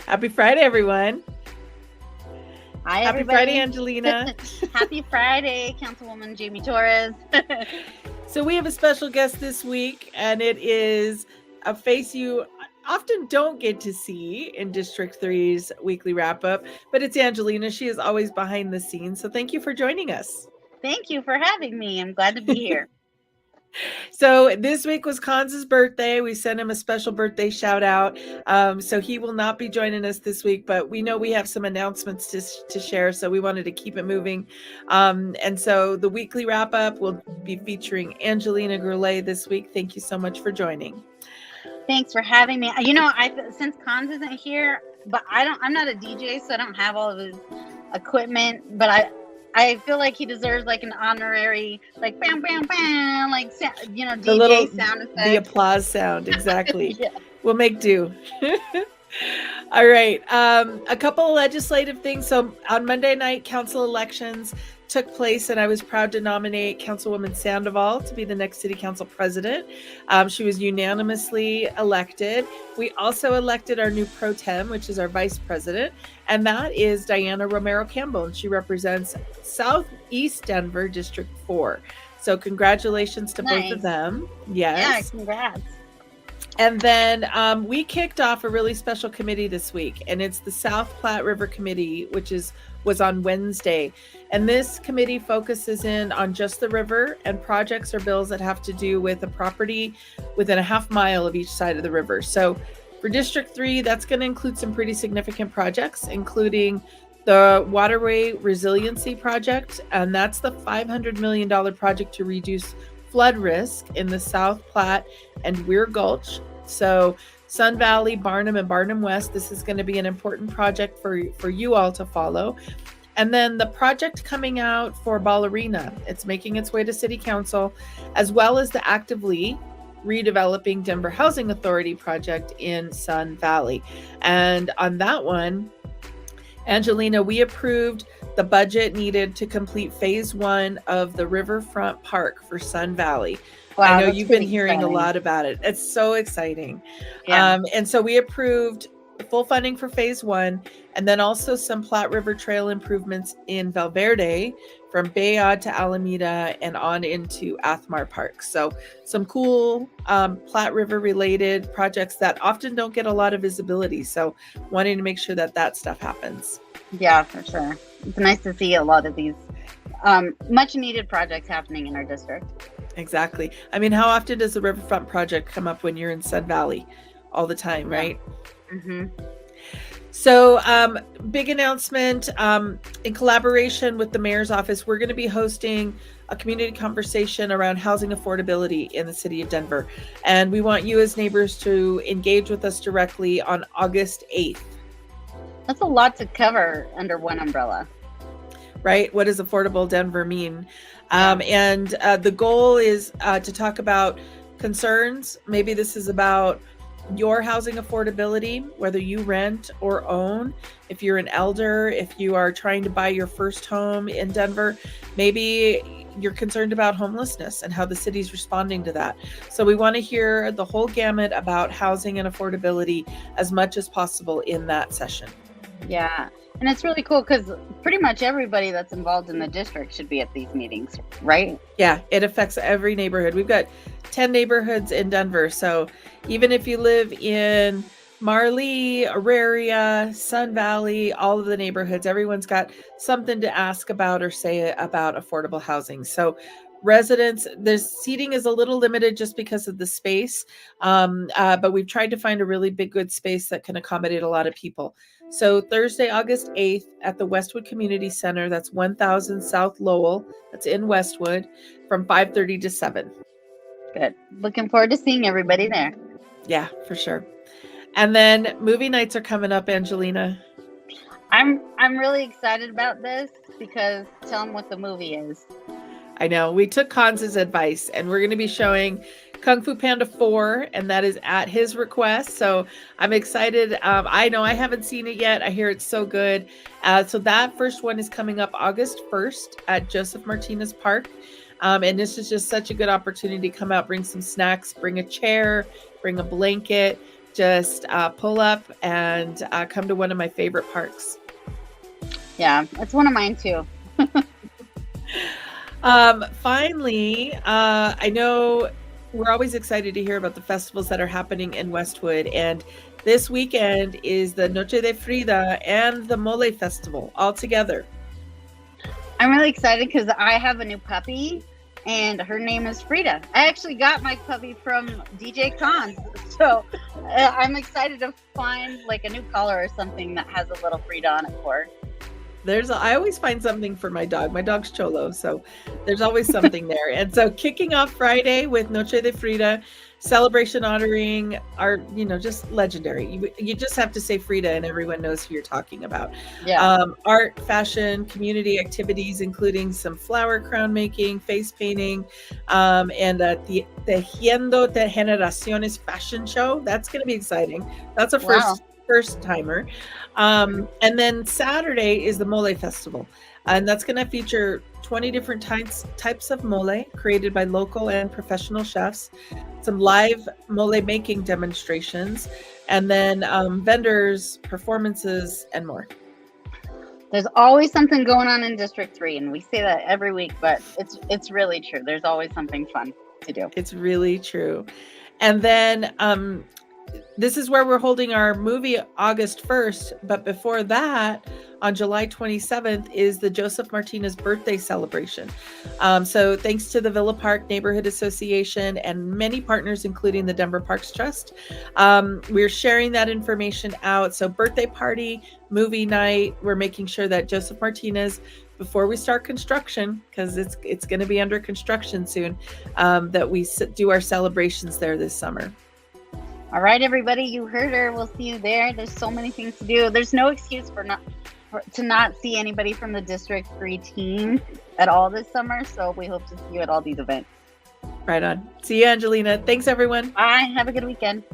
Happy Friday, everyone. Hi, Happy everybody. Friday, Angelina. Happy Friday, Councilwoman Jamie Torres. So we have a special guest this week, and it is a face you often don't get to see in District 3's weekly wrap-up, but it's Angelina. She is always behind the scenes, so thank you for joining us. Thank you for having me. I'm glad to be here. So this week was Konz's birthday. We sent him a special birthday shout out. So he will not be joining us this week, but we know we have some announcements to share. So we wanted to keep it moving. And so the weekly wrap up will be featuring Angelina Goulet this week. Thank you so much for joining. Thanks for having me. You know, since Konz isn't here, but I'm not a DJ, so I don't have all of his equipment, but I feel like he deserves like an honorary, like bam, bam, bam, like, you know, DJ little sound effect. The applause sound, exactly. Yeah. We'll make do. All right. A couple of legislative things. So on Monday night, council elections took place, and I was proud to nominate Councilwoman Sandoval to be the next city council president. She was unanimously elected. We also elected our new pro tem, which is our vice president, and that is Diana Romero Campbell, and she represents Southeast Denver, District 4. So congratulations to both of them. Yes. Yeah, congrats. And then we kicked off a really special committee this week, and it's the South Platte River Committee, which was on Wednesday. And this committee focuses in on just the river and projects or bills that have to do with a property within a half mile of each side of the river. So for District 3, that's going to include some pretty significant projects, including the Waterway Resiliency Project, and that's the $500 million project to reduce flood risk in the South Platte and Weir Gulch. So Sun Valley, Barnum, and Barnum West, this is going to be an important project for you all to follow. And then the project coming out for Ballerina, it's making its way to City Council, as well as the actively redeveloping Denver Housing Authority project in Sun Valley. And on that one, Angelina, we approved the budget needed to complete phase 1 of the Riverfront Park for Sun Valley. Wow, I know you've been hearing a lot about it. It's so exciting. Yeah. And so we approved full funding for phase 1, and then also some Platte River Trail improvements in Valverde from Bayard to Alameda and on into Athmar Park. So some cool Platte River related projects that often don't get a lot of visibility. So wanting to make sure that stuff happens. Yeah, for sure. It's nice to see a lot of these much needed projects happening in our district. Exactly. I mean, how often does the Riverfront project come up when you're in Sun Valley? All the time, right? Mm-hmm. So big announcement, in collaboration with the mayor's office, we're going to be hosting a community conversation around housing affordability in the city of Denver. And we want you as neighbors to engage with us directly on August 8th. That's a lot to cover under one umbrella. Right? What does affordable Denver mean? And the goal is to talk about concerns. Maybe this is about your housing affordability, whether you rent or own. If you're an elder, if you are trying to buy your first home in Denver, maybe you're concerned about homelessness and how the city's responding to that. So we want to hear the whole gamut about housing and affordability as much as possible in that session. Yeah. And it's really cool because pretty much everybody that's involved in the district should be at these meetings, right? Yeah, it affects every neighborhood. We've got 10 neighborhoods in Denver. So even if you live in Marley, Auraria, Sun Valley, all of the neighborhoods, everyone's got something to ask about or say about affordable housing. So residents, the seating is a little limited just because of the space, but we've tried to find a really big, good space that can accommodate a lot of people. So Thursday, August 8th at the Westwood Community Center, that's 1000 South Lowell, that's in Westwood, from 5:30 to 7. Good. Looking forward to seeing everybody there. Yeah, for sure. And then movie nights are coming up, Angelina. I'm really excited about this because tell them what the movie is. I know. We took Konz's advice, and we're going to be showing Kung Fu Panda 4, and that is at his request. So I'm excited. I know I haven't seen it yet. I hear it's so good. So that first one is coming up August 1st at Joseph Martinez Park. And this is just such a good opportunity to come out, bring some snacks, bring a chair, bring a blanket, just pull up and come to one of my favorite parks. Yeah, it's one of mine too. Finally, I know we're always excited to hear about the festivals that are happening in Westwood, and this weekend is the Noche de Frida and the Mole Festival all together. I'm really excited because I have a new puppy, and her name is Frida. I actually got my puppy from DJ Konz, so I'm excited to find like a new collar or something that has a little Frida on it for her. I always find something for my dog. My dog's Cholo, so there's always something there. And so kicking off Friday with Noche de Frida, celebration honoring our, just legendary. You just have to say Frida and everyone knows who you're talking about. Yeah. Art, fashion, community activities, including some flower crown making, face painting, and the Tejiendo de Generaciones fashion show. That's going to be exciting. That's a first timer. And then Saturday is the Mole Festival, and that's going to feature 20 different types of mole created by local and professional chefs, some live mole making demonstrations, and then vendors, performances, and more. There's always something going on in District 3, and we say that every week, but it's really true. There's always something fun to do. It's really true. And then this is where we're holding our movie August 1st. But before that, on July 27th, is the Joseph Martinez birthday celebration. So thanks to the Villa Park Neighborhood Association and many partners, including the Denver Parks Trust, we're sharing that information out. So birthday party, movie night, we're making sure that Joseph Martinez, before we start construction, because it's going to be under construction soon, that we do our celebrations there this summer. All right, everybody, you heard her. We'll see you there. There's so many things to do. There's no excuse to not see anybody from the District 3 team at all this summer. So we hope to see you at all these events. Right on. See you, Angelina. Thanks, everyone. Bye. Have a good weekend.